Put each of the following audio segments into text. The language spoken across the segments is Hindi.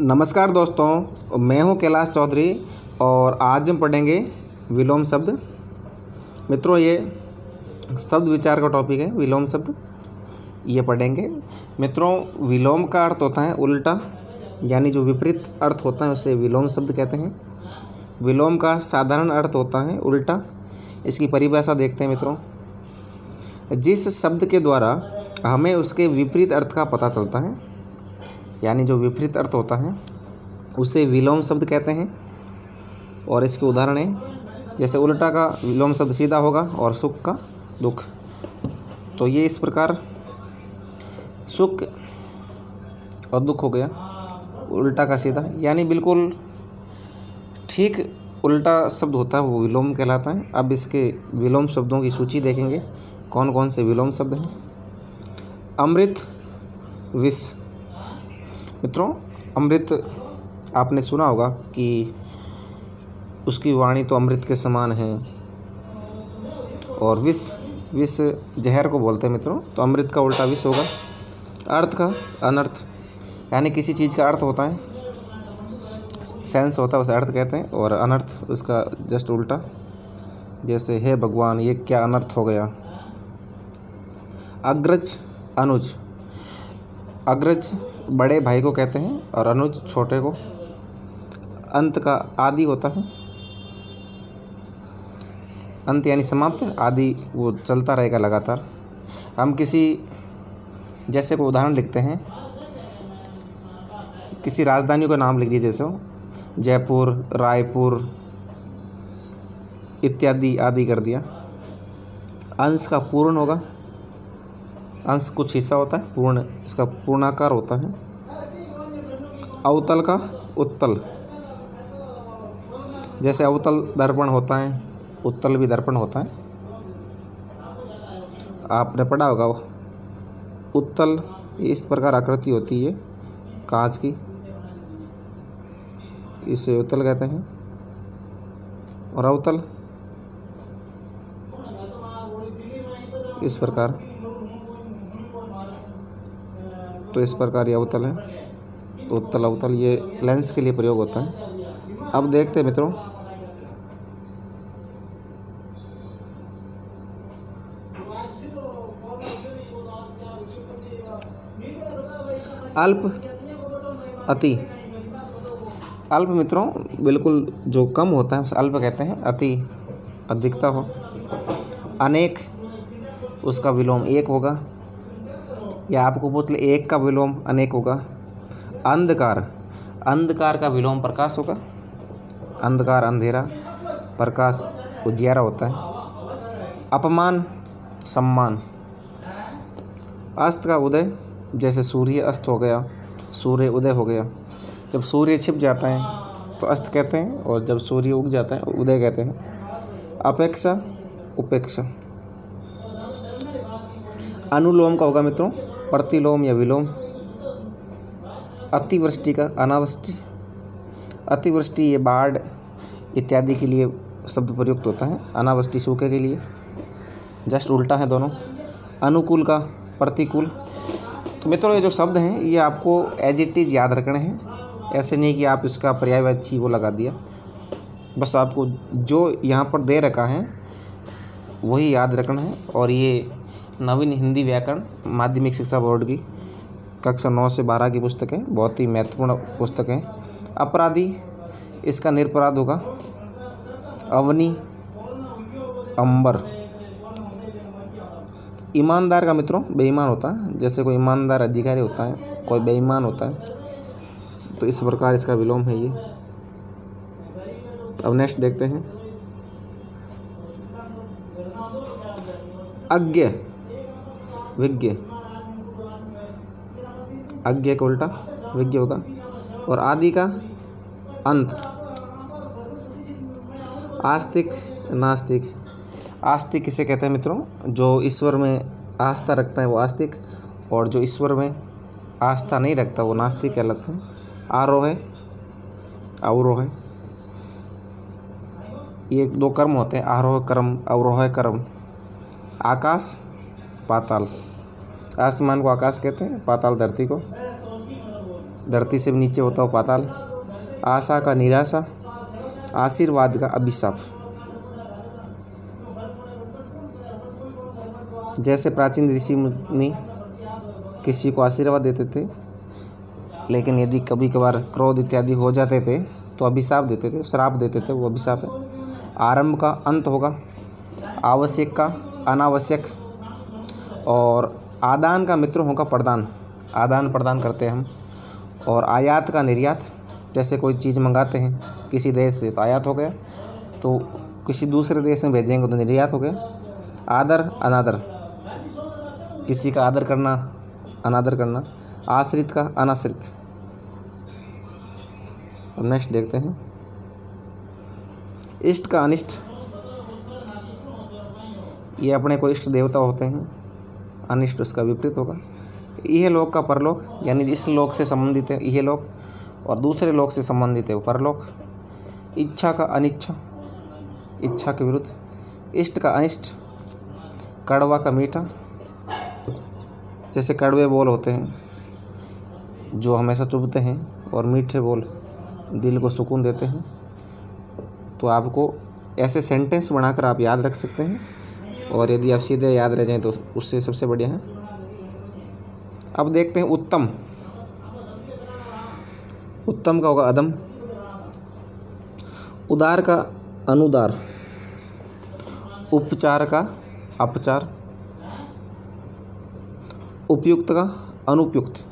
नमस्कार दोस्तों, मैं हूं कैलाश चौधरी और आज हम पढ़ेंगे विलोम शब्द। मित्रों, ये शब्द विचार का टॉपिक है। विलोम शब्द ये पढ़ेंगे। मित्रों, विलोम का अर्थ होता है उल्टा, यानी जो विपरीत अर्थ होता है उसे विलोम शब्द कहते हैं। विलोम का साधारण अर्थ होता है उल्टा। इसकी परिभाषा देखते हैं मित्रों। जिस शब्द के द्वारा हमें उसके विपरीत अर्थ का पता चलता है, यानी जो विपरीत अर्थ होता है उसे विलोम शब्द कहते हैं। और इसके उदाहरण है, जैसे उल्टा का विलोम शब्द सीधा होगा और सुख का दुख। तो ये इस प्रकार सुख और दुख हो गया उल्टा का सीधा, यानी बिल्कुल ठीक उल्टा शब्द होता है वो विलोम कहलाता है। अब इसके विलोम शब्दों की सूची देखेंगे, कौन कौन से विलोम शब्द हैं। अमृत, विष। मित्रों, अमृत आपने सुना होगा कि उसकी वाणी तो अमृत के समान है। और विष जहर को बोलते हैं मित्रों। तो अमृत का उल्टा विष होगा। अर्थ का अनर्थ, यानी किसी चीज़ का अर्थ होता है, सेंस होता है, उसे अर्थ कहते हैं। और अनर्थ उसका जस्ट उल्टा, जैसे हे भगवान ये क्या अनर्थ हो गया। अग्रज, अनुज। अग्रज बड़े भाई को कहते हैं और अनुज छोटे को। अंत का आदि होता है। अंत यानी समाप्त, आदि वो चलता रहेगा लगातार। हम किसी जैसे को उदाहरण लिखते हैं, किसी राजधानियों का नाम लिख लीजिए, जैसे हो जयपुर, रायपुर इत्यादि आदि कर दिया। अंश का पूर्ण होगा। अंश कुछ हिस्सा होता है, पूर्ण इसका पूर्णाकार होता है। अवतल का उत्तल, जैसे अवतल दर्पण होता है, उत्तल भी दर्पण होता है। आपने पढ़ा होगा उत्तल इस प्रकार आकृति होती है कांच की, इसे उत्तल कहते हैं। और अवतल इस प्रकार, तो इस प्रकार ये अवतल है। तो उत्तल अवतल ये लेंस के लिए प्रयोग होता है। अब देखते हैं मित्रों, अल्प, अति। अल्प मित्रों बिल्कुल जो कम होता है उसे अल्प कहते हैं। अति अधिकता हो। अनेक उसका विलोम एक होगा, या आपको पूछ ले एक का विलोम अनेक होगा। अंधकार, अंधकार का विलोम प्रकाश होगा। अंधकार अंधेरा, प्रकाश उजियारा होता है। अपमान, सम्मान। अस्त का उदय, जैसे सूर्य अस्त हो गया, सूर्य उदय हो गया। जब सूर्य छिप जाता है तो अस्त कहते हैं, और जब सूर्य उग जाता है उदय कहते हैं। अपेक्षा, उपेक्षा। अनुलोम का होगा मित्रों प्रतिलोम या विलोम। अतिवृष्टि का अनावृष्टि। अतिवृष्टि ये बाढ़ इत्यादि के लिए शब्द प्रयुक्त होता है। अनावृष्टि सूखे के लिए, जस्ट उल्टा है दोनों। अनुकूल का प्रतिकूल। तो मित्रों ये जो शब्द हैं ये आपको एज इट इज़ याद रखने हैं। ऐसे नहीं कि आप इसका पर्यायवाची वो लगा दिया, बस आपको जो यहाँ पर दे रखा है वही याद रखना है। और ये नवीन हिंदी व्याकरण माध्यमिक शिक्षा बोर्ड की कक्षा 9 से 12 की पुस्तक है, बहुत ही महत्वपूर्ण पुस्तक है। अपराधी, इसका निरपराध होगा। अवनी, अंबर। ईमानदार का मित्रों बेईमान होता है, जैसे कोई ईमानदार अधिकारी होता है, कोई बेईमान होता है, तो इस प्रकार इसका विलोम है ये। अब नेक्स्ट देखते हैं। अज्ञ, विज्ञ। अज्ञ का उल्टा विज्ञ होगा। और आदि का अंत। आस्तिक, नास्तिक। आस्तिक किसे कहते हैं मित्रों, जो ईश्वर में आस्था रखता है वो आस्तिक, और जो ईश्वर में आस्था नहीं रखता वो नास्तिक कहलाता है। आरोह, अवरोह। ये दो कर्म होते हैं, आरोह कर्म, अवरोह कर्म। आकाश, पाताल। आसमान को आकाश कहते हैं, पाताल धरती को। धरती से भी नीचे होता हो पाताल। आशा का निराशा, आशीर्वाद का अभिशाप। जैसे प्राचीन ऋषि मुनि किसी को आशीर्वाद देते थे, लेकिन यदि कभी कभार क्रोध इत्यादि हो जाते थे तो अभिशाप देते थे, श्राप देते थे, वो अभिशाप है। आरंभ का अंत होगा, आवश्यक का अनावश्यक, और आदान का मित्रों होगा प्रदान, आदान प्रदान करते हैं हम। और आयात का निर्यात, जैसे कोई चीज़ मंगाते हैं किसी देश से तो आयात हो गया, तो किसी दूसरे देश में भेजेंगे तो निर्यात हो गया। आदर अनादर, किसी का आदर करना, अनादर करना। आश्रित का अनाश्रित। अब नेक्स्ट देखते हैं, इष्ट का अनिष्ट, ये अपने को इष्ट देवता होते हैं, अनिष्ट उसका विपरीत होगा। यह लोक का परलोक, यानी इस लोक से संबंधित है यह लोक, और दूसरे लोक से संबंधित है वो परलोक। इच्छा का अनिच्छा, इच्छा के विरुद्ध। इष्ट का अनिष्ट, कड़वा का मीठा, जैसे कड़वे बोल होते हैं जो हमेशा चुभते हैं, और मीठे बोल दिल को सुकून देते हैं। तो आपको ऐसे सेंटेंस बनाकर आप याद रख सकते हैं, और यदि आप सीधे याद रह जाएं तो उससे सबसे बढ़िया है। अब देखते हैं उत्तम। उत्तम का होगा अदम, उदार का अनुदार, उपचार का अपचार, उपयुक्त का अनुपयुक्त,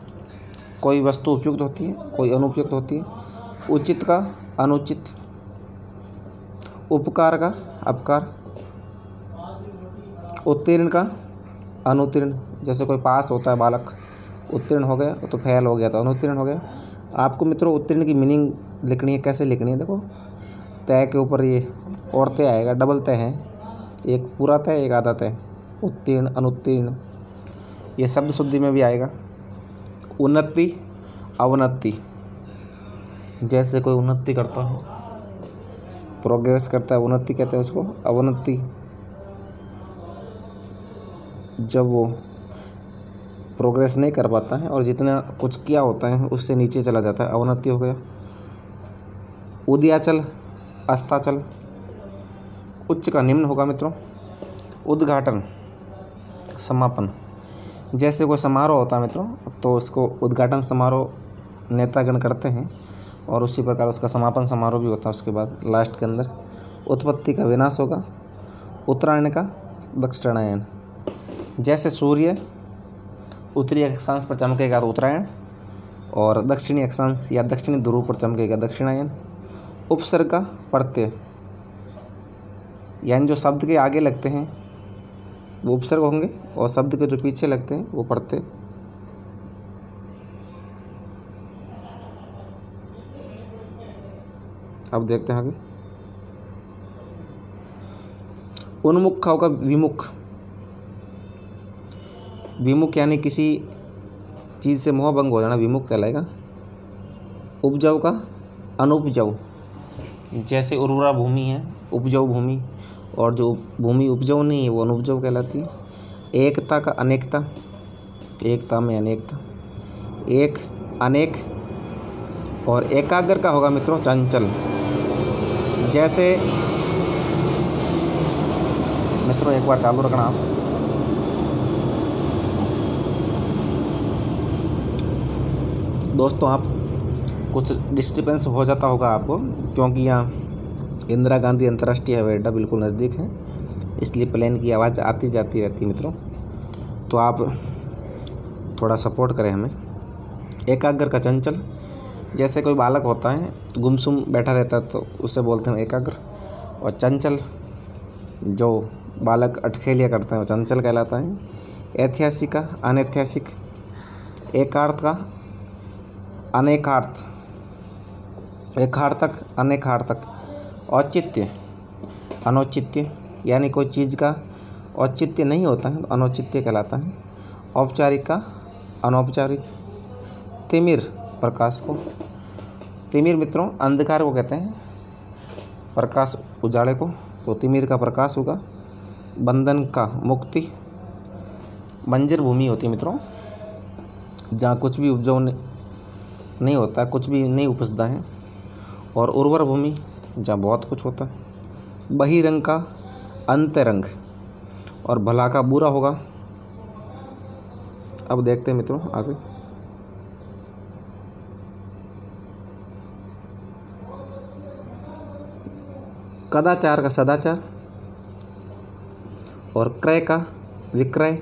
कोई वस्तु उपयुक्त होती है कोई अनुपयुक्त होती है। उचित का अनुचित, उपकार का अपकार, उत्तीर्ण का अनुत्तीर्ण, जैसे कोई पास होता है बालक, उत्तीर्ण हो गया तो फेल हो गया तो अनुत्तीर्ण हो गया। आपको मित्रों उत्तीर्ण की मीनिंग लिखनी है, कैसे लिखनी है देखो, तय के ऊपर ये और तय आएगा, डबल तय है, एक पूरा तय एक आधा तय, उत्तीर्ण अनुत्तीर्ण, ये शब्द शुद्धि में भी आएगा। उन्नति अवनति, जैसे कोई उन्नति करता है, प्रोग्रेस करता है, उन्नति कहते हैं उसको। अवनति जब वो प्रोग्रेस नहीं कर पाता है और जितना कुछ किया होता है उससे नीचे चला जाता है, अवनति हो गया। उदयाचल अस्ताचल, उच्च का निम्न होगा मित्रों। उद्घाटन समापन, जैसे कोई समारोह होता है मित्रों तो उसको उद्घाटन समारोह नेतागण करते हैं, और उसी प्रकार उसका समापन समारोह भी होता है उसके बाद लास्ट के अंदर। उत्पत्ति का विनाश होगा। उत्तरायण का दक्षिणायन, जैसे सूर्य उत्तरी अक्षांश पर चमकेगा तो उत्तरायण, और दक्षिणी अक्षांश या दक्षिणी ध्रुव पर चमकेगा दक्षिणायन। उपसर्ग का प्रत्यय, यानी जो शब्द के आगे लगते हैं वो उपसर्ग होंगे, और शब्द के जो पीछे लगते हैं वो प्रत्यय। अब देखते हैं आगे। उन्मुख का होगा विमुख। विमुख यानी किसी चीज़ से मोह भंग हो जाना विमुख कहलाएगा। उपजाऊ का अनुपजाऊ, जैसे उर्वरा भूमि है उपजाऊ भूमि, और जो भूमि उपजाऊ नहीं है वो अनुपजाऊ कहलाती है। एकता का अनेकता, एकता में अनेकता, एक अनेक। और एकाग्र का होगा मित्रों चंचल, जैसे मित्रों एक बार चालू रखना आप। दोस्तों आप कुछ डिस्टर्बेंस हो जाता होगा आपको, क्योंकि यहाँ इंदिरा गांधी अंतर्राष्ट्रीय हवाई अड्डा बिल्कुल नज़दीक है, इसलिए प्लेन की आवाज़ आती जाती रहती है मित्रों, तो आप थोड़ा सपोर्ट करें हमें। एकाग्र का चंचल, जैसे कोई बालक होता है तो गुमसुम बैठा रहता है तो उससे बोलते हैं एकाग्र। और चंचल, जो बालक अटखेलियाँ करते हैं वो चंचल कहलाता है। ऐतिहासिक का अनैतिहासिक, एकार्थ का अनेकार्थ, एकार्थक अनेकार्थक। औचित्य अनौचित्य, यानी कोई चीज़ का औचित्य नहीं होता है तो अनौचित्य कहलाता है। औपचारिक का अनौपचारिक। तिमिर प्रकाश को, तिमिर मित्रों अंधकार को कहते हैं, प्रकाश उजाले को, तो तिमिर का प्रकाश होगा। बंधन का मुक्ति। बंजर भूमि होती है मित्रों जहाँ कुछ भी उपजाऊ नहीं होता, कुछ भी नहीं उपजता है। और उर्वर भूमि जहाँ बहुत कुछ होता है। बहिरंग का अंतरंग और भला का बुरा होगा। अब देखते हैं मित्रों आगे। कदाचार का सदाचार और क्रय का विक्रय,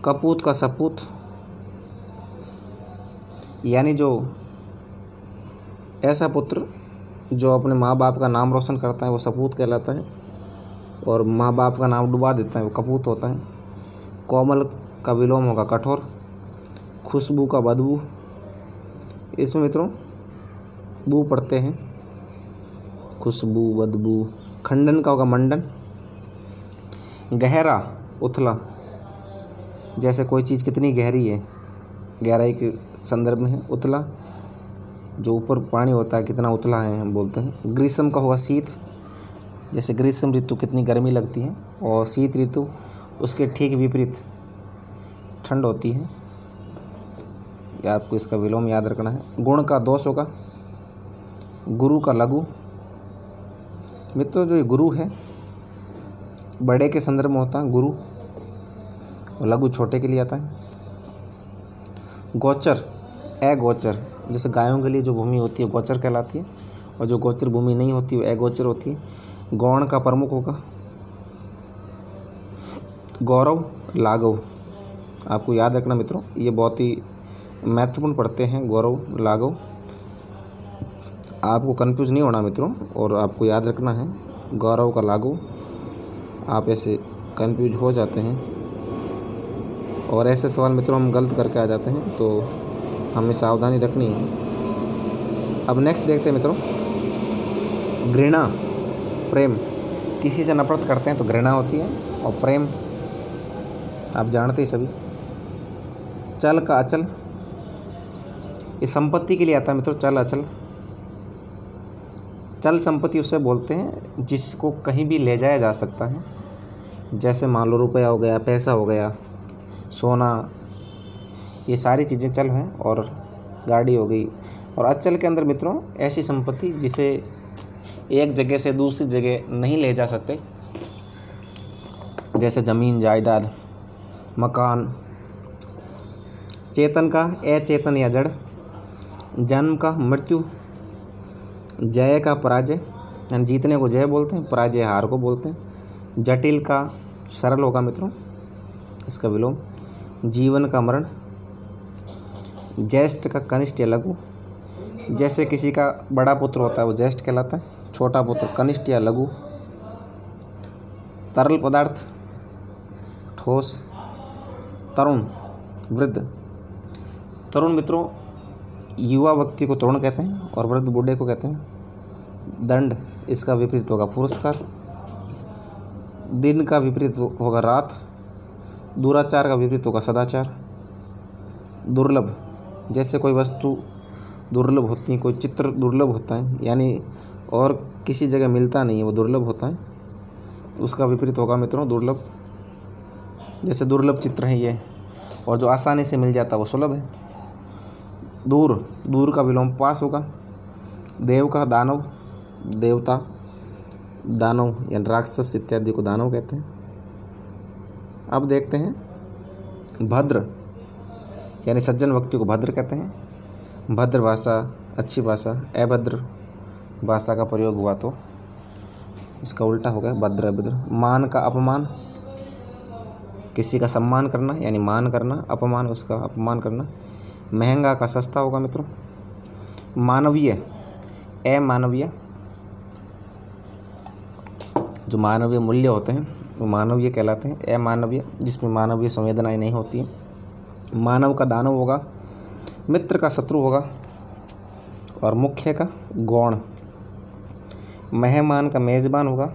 कपूत का सपूत, यानी जो ऐसा पुत्र जो अपने माँ बाप का नाम रोशन करता है वो सपूत कहलाता है, और माँ बाप का नाम डुबा देता है वो कपूत होता है। कोमल का विलोम होगा कठोर, खुशबू का बदबू, इसमें मित्रों बू पढ़ते हैं, खुशबू बदबू। खंडन का होगा मंडन। गहरा उथला, जैसे कोई चीज़ कितनी गहरी है, गहराई के संदर्भ में है। उथला जो ऊपर पानी होता है कितना उथला है हम बोलते हैं। ग्रीष्म का होगा शीत, जैसे ग्रीष्म ऋतु कितनी गर्मी लगती है, और शीत ऋतु उसके ठीक विपरीत ठंड होती है। या आपको इसका विलोम याद रखना है। गुण का दोष होगा, गुरु का लघु। मित्रों जो ये गुरु है बड़े के संदर्भ में होता है गुरु, और लघु छोटे के लिए आता है। गोचर अगोचर, जैसे गायों के लिए जो भूमि होती है गोचर कहलाती है, और जो गोचर भूमि नहीं होती वो अगोचर होती है। गौण का प्रमुख होगा। गौरव लाघव, आपको याद रखना मित्रों, ये बहुत ही महत्वपूर्ण पढ़ते हैं गौरव लाघव। आपको कंफ्यूज नहीं होना मित्रों, और आपको याद रखना है गौरव का लाघव। आप ऐसे कंफ्यूज हो जाते हैं और ऐसे सवाल मित्रों हम गलत करके आ जाते हैं, तो हमें सावधानी रखनी है। अब नेक्स्ट देखते हैं मित्रों, घृणा प्रेम। किसी से नफरत करते हैं तो घृणा होती है, और प्रेम आप जानते ही सभी। चल का अचल, ये संपत्ति के लिए आता है मित्रों। चल अचल, चल संपत्ति उससे बोलते हैं जिसको कहीं भी ले जाया जा सकता है, जैसे मान लो रुपया हो गया, पैसा हो गया, सोना, ये सारी चीज़ें चल हैं, और गाड़ी हो गई। और अचल के अंदर मित्रों ऐसी संपत्ति जिसे एक जगह से दूसरी जगह नहीं ले जा सकते, जैसे ज़मीन जायदाद मकान। चेतन का अचेतन या जड़। जन्म का मृत्यु। जय का पराजय, यानी जीतने को जय बोलते हैं, पराजय हार को बोलते हैं। जटिल का सरल होगा मित्रों, इसका विलोम। जीवन का मरण। ज्येष्ठ का कनिष्ठ या लघु, जैसे किसी का बड़ा पुत्र होता है वो ज्येष्ठ कहलाता है, छोटा पुत्र कनिष्ठ या लघु। तरल पदार्थ ठोस। तरुण वृद्ध। तरुण मित्रों युवा व्यक्ति को तरुण कहते हैं, और वृद्ध बूढ़े को कहते हैं। दंड, इसका विपरीत होगा पुरस्कार। दिन का विपरीत होगा रात। दुराचार का विपरीत होगा सदाचार। दुर्लभ, जैसे कोई वस्तु दुर्लभ होती है, कोई चित्र दुर्लभ होता है, यानी और किसी जगह मिलता नहीं है, वो दुर्लभ होता है, उसका विपरीत होगा मित्रों दुर्लभ। जैसे दुर्लभ चित्र है ये, और जो आसानी से मिल जाता है वो सुलभ है। दूर, दूर का विलोम पास होगा। देव का दानव, देवता, दानव यानी राक्षस इत्यादि को दानव कहते हैं। अब देखते हैं भद्र, यानी सज्जन व्यक्ति को भद्र कहते हैं। भद्र भाषा अच्छी भाषा। अभद्र भाषा का प्रयोग हुआ तो इसका उल्टा हो गया भद्र अभद्र। मान का अपमान, किसी का सम्मान करना यानी मान करना, अपमान उसका अपमान करना। महंगा का सस्ता होगा मित्रों। मानवीय अमानवीय, जो मानवीय मूल्य होते हैं वो मानवीय कहलाते हैं। अमानवीय जिसमें मानवीय संवेदनाएं नहीं होती हैं। मानव का दानव होगा। मित्र का शत्रु होगा, और मुख्य का गौण। मेहमान का मेज़बान होगा,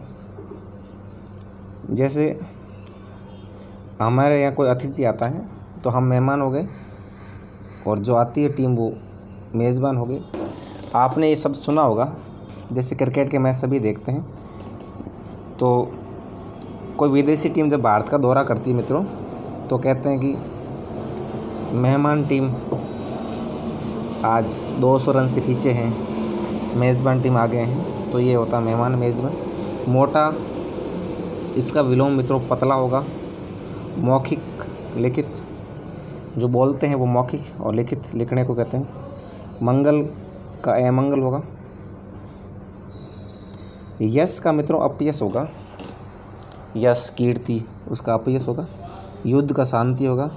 जैसे हमारे यहाँ कोई अतिथि आता है तो हम मेहमान हो गए, और जो आती है टीम वो मेज़बान हो गई। आपने ये शब्द सुना होगा, जैसे क्रिकेट के मैच सभी देखते हैं, तो कोई विदेशी टीम जब भारत का दौरा करती है मित्रों, तो कहते हैं कि मेहमान टीम आज 200 रन से पीछे हैं, मेज़बान टीम आगे हैं, तो ये होता है मेहमान मेज़बान। मोटा, इसका विलोम मित्रों पतला होगा। मौखिक, लिखित, जो बोलते हैं वो मौखिक और लिखित लिखने को कहते हैं। मंगल का अमंगल होगा। यश का मित्रों अपयश होगा। यश कीर्ति, उसका अपयश होगा। युद्ध का शांति होगा।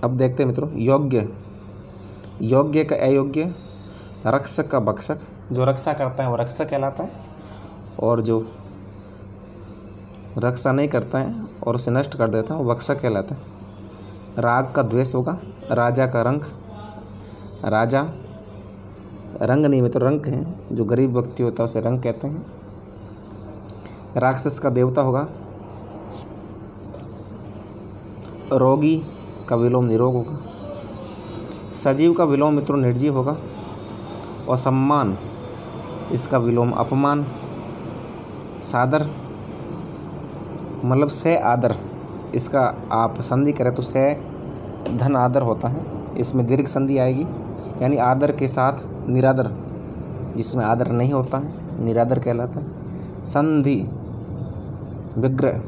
अब देखते हैं मित्रों योग्य, योग्य का अयोग्य। रक्षक का भक्षक, जो रक्षा करता है वो रक्षक कहलाता है, और जो रक्षा नहीं करता है और उसे नष्ट कर देता है वो भक्षक कहलाता है। राग का द्वेष होगा। राजा का रंग, राजा रंग नहीं मित्रों रंग है, जो गरीब व्यक्ति होता है उसे रंग कहते हैं। राक्षस का देवता होगा। रोगी का विलोम निरोग होगा। सजीव का विलोम मित्रों निर्जीव होगा। और सम्मान, इसका विलोम अपमान। सादर मतलब से आदर, इसका आप संधि करें तो से धन आदर होता है, इसमें दीर्घ संधि आएगी, यानी आदर के साथ निरादर, जिसमें आदर नहीं होता है निरादर कहलाता है। संधि विग्रह,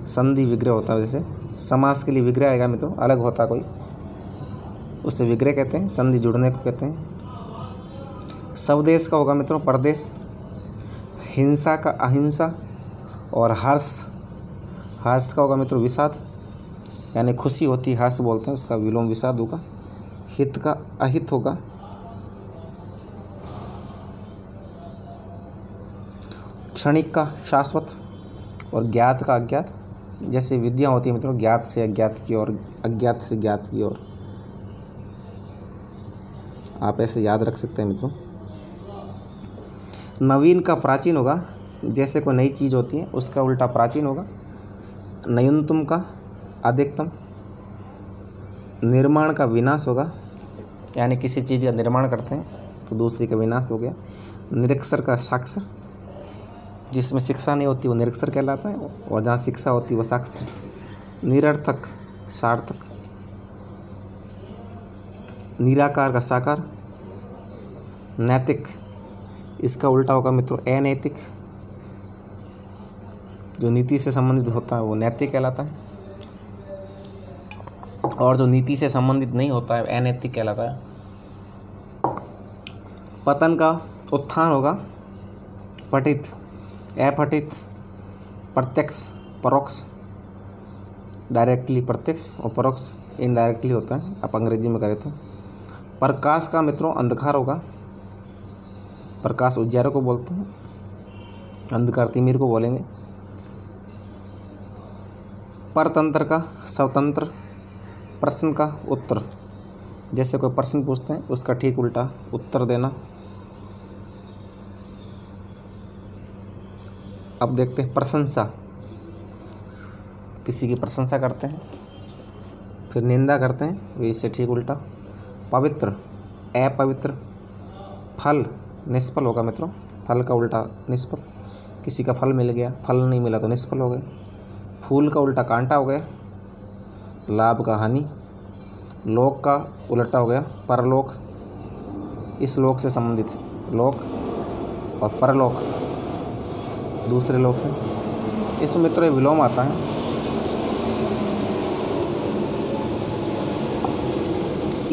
संधि विग्रह होता है। जैसे समास के लिए विग्रह आएगा मित्रों, अलग होता कोई, उससे विग्रह कहते हैं। संधि जुड़ने को कहते हैं। स्वदेश का होगा मित्रों परदेश। हिंसा का अहिंसा। और हर्ष, हर्ष का होगा मित्रों विषाद, यानी खुशी होती है हर्ष बोलते हैं, उसका विलोम विषाद होगा। हित का अहित होगा। क्षणिक का शाश्वत। और ज्ञात का अज्ञात। जैसे विद्या होती है मित्रों ज्ञात से अज्ञात की ओर, अज्ञात से ज्ञात की ओर, आप ऐसे याद रख सकते हैं मित्रों। नवीन का प्राचीन होगा। जैसे कोई नई चीज़ होती है उसका उल्टा प्राचीन होगा। न्यूनतम का अधिकतम। निर्माण का विनाश होगा, यानी किसी चीज़ का निर्माण करते हैं तो दूसरी का विनाश हो गया। निरक्षर का साक्षर, जिसमें शिक्षा नहीं होती वो निरक्षर कहलाता है, और जहाँ शिक्षा होती है वो साक्षर। निरर्थक सार्थक। निराकार का साकार। नैतिक, इसका उल्टा होगा मित्रों अनैतिक, जो नीति से संबंधित होता है वो नैतिक कहलाता है, और जो नीति से संबंधित नहीं होता है अनैतिक कहलाता है। पतन का उत्थान होगा। पठित अपठित। प्रत्यक्ष परोक्ष, डायरेक्टली प्रत्यक्ष, और परोक्ष इनडायरेक्टली होता है, आप अंग्रेजी में करें तो। प्रकाश का मित्रों अंधकार होगा। प्रकाश उजियारे को बोलते हैं, अंधकार तिमिर को बोलेंगे। परतंत्र का स्वतंत्र। प्रश्न का उत्तर, जैसे कोई प्रश्न पूछते हैं उसका ठीक उल्टा उत्तर देना। अब देखते हैं प्रशंसा, किसी की प्रशंसा करते हैं। फिर निंदा करते हैं, वो इससे ठीक उल्टा। पवित्र अपवित्र। फल निष्फल होगा मित्रों, फल का उल्टा निष्फल। किसी का फल मिल गया, फल नहीं मिला तो निष्फल हो गए। फूल का उल्टा कांटा हो गया। लाभ का हानि। लोक का उल्टा हो गया परलोक, इस लोक से संबंधित लोक, और परलोक दूसरे लोक से। इसमें मित्रों विलोम आता है।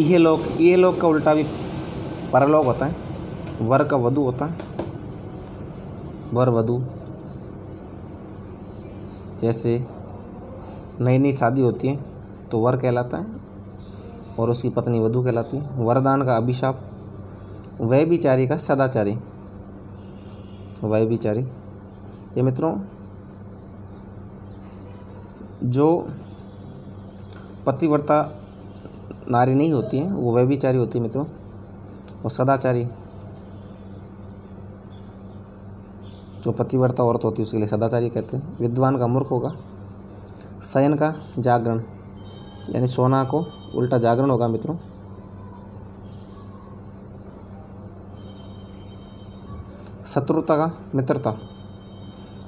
यह लोक का उल्टा भी परलोक होता है। वर का वधु होता है, वर वधु। जैसे नई नई शादी होती है तो वर कहलाता है, और उसकी पत्नी वधु कहलाती है। वरदान का अभिशाप। व्यभिचारी का सदाचारी। व्यभिचारी, ये मित्रों जो पतिव्रता नारी नहीं होती है वो व्यभिचारी होती है मित्रों। और सदाचारी, जो पतिव्रता औरत होती है उसके लिए सदाचारी कहते हैं। विद्वान का मूर्ख होगा। शयन का जागरण, यानी सोना को उल्टा जागरण होगा मित्रों। शत्रुता का मित्रता।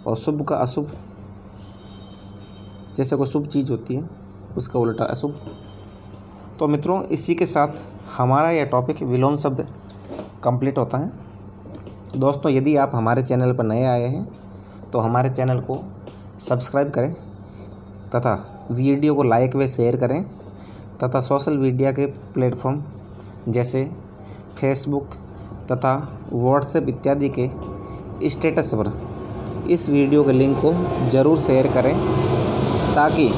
और शुभ का अशुभ, जैसे कोई शुभ चीज़ होती है उसका उल्टा अशुभ। तो मित्रों इसी के साथ हमारा यह टॉपिक विलोम शब्द कंप्लीट होता है। दोस्तों यदि आप हमारे चैनल पर नए आए हैं तो हमारे चैनल को सब्सक्राइब करें तथा वीडियो को लाइक व शेयर करें तथा सोशल मीडिया के प्लेटफॉर्म जैसे फेसबुक तथा व्हाट्सएप इत्यादि के स्टेटस पर इस वीडियो के लिंक को ज़रूर शेयर करें ताकि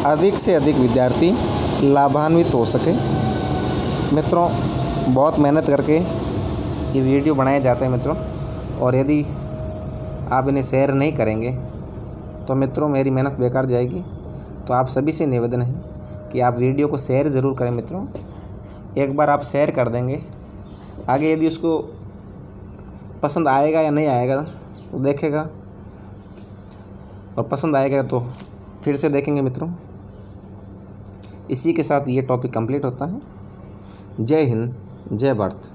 अधिक से अधिक विद्यार्थी लाभान्वित हो सके। मित्रों बहुत मेहनत करके ये वीडियो बनाए जाते हैं मित्रों, और यदि आप इन्हें शेयर नहीं करेंगे तो मित्रों मेरी मेहनत बेकार जाएगी। तो आप सभी से निवेदन है कि आप वीडियो को शेयर ज़रूर करें मित्रों। एक बार आप शेयर कर देंगे, आगे यदि उसको पसंद आएगा या नहीं आएगा तो देखेगा, और पसंद आएगा तो फिर से देखेंगे मित्रों। इसी के साथ ये टॉपिक कंप्लीट होता है। जय हिंद, जय भारत।